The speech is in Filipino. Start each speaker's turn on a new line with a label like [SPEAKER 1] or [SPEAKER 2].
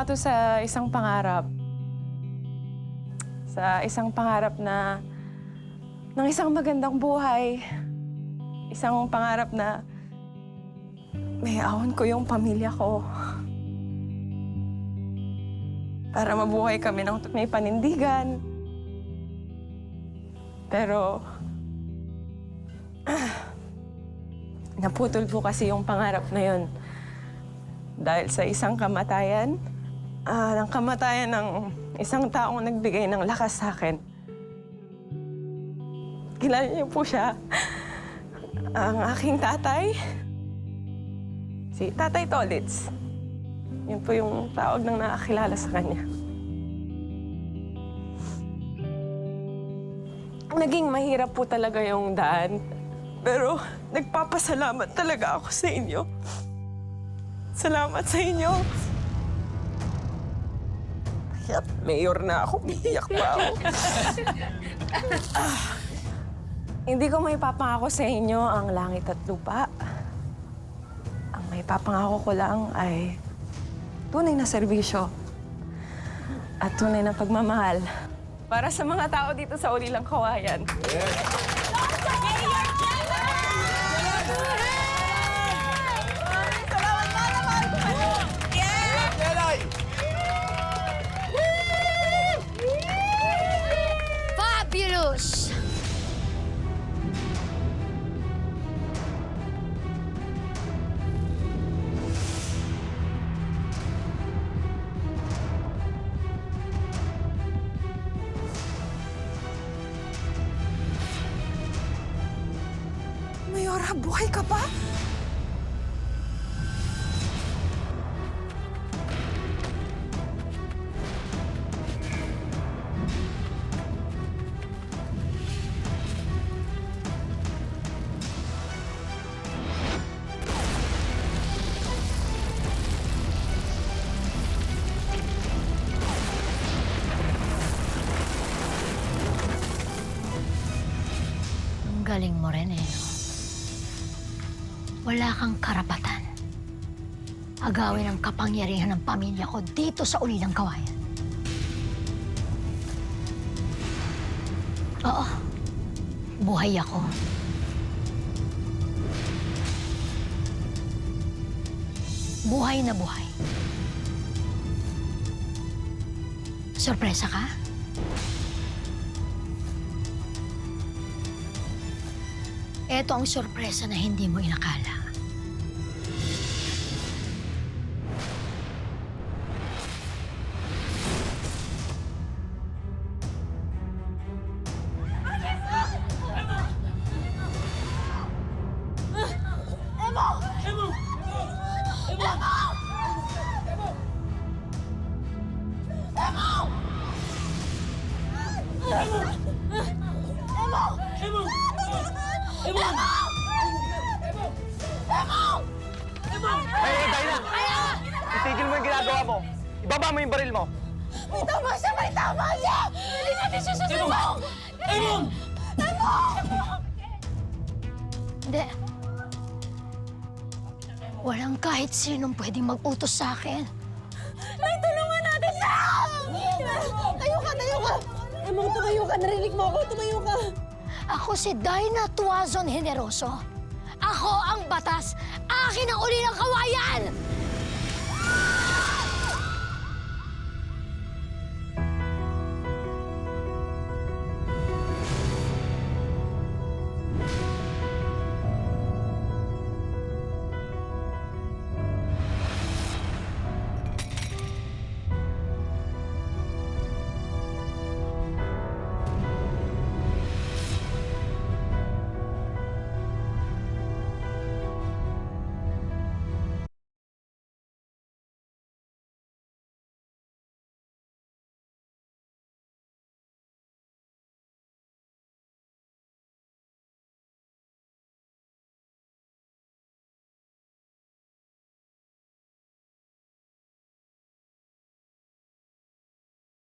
[SPEAKER 1] nagsimula to sa isang pangarap. Sa isang pangarap na ng isang magandang buhay. Isang pangarap na may ahon ko yung pamilya ko. Para mabuhay kami ng may panindigan. Pero naputol po kasi yung pangarap na yun. Dahil sa isang kamatayan, ng kamatayan ng isang taong nagbigay ng lakas sa akin. Kilala niyo po siya. Ang aking tatay, si Tatay Tolits. Yun po yung tawag ng nakakilala sa kanya. Naging mahirap po talaga yung daan. Pero nagpapasalamat talaga ako sa inyo. Salamat sa inyo. Kaya't mayor na ako, iiyak pa ako. Hindi ko may papangako sa inyo ang langit at lupa. Ang may papangako ko lang ay tunay na serbisyo at tunay na pagmamahal para sa mga tao dito sa Ulilang Kawayan.
[SPEAKER 2] Fabulous!
[SPEAKER 1] Mayora, buhay ka pa?
[SPEAKER 2] Ang galing mo rin eh, no? Wala kang karapatan. Agawin ang kapangyarihan ng pamilya ko dito sa Ulilang Kawayan. Oo, buhay ako. Buhay na buhay. Sorpresa ka? Ito ang sorpresa na hindi mo inakala.
[SPEAKER 3] Hey, Dina! Itigil mo yung ginagawa mo. Ibaba mo yung baril mo.
[SPEAKER 2] May tama siya! May tama siya! Hindi natin siya susubok!
[SPEAKER 3] Emon!
[SPEAKER 2] Hindi. Walang kahit sinong pwedeng mag-utos sa akin. May tulungan natin siya! Tayo ka! Tayo ka! Emong, tumayo ka! Narinig mo ako! Tumayo ka! Ako si Dina Tuazon Generoso. Ako ang batas! Akin ang Ulilang Kawayan!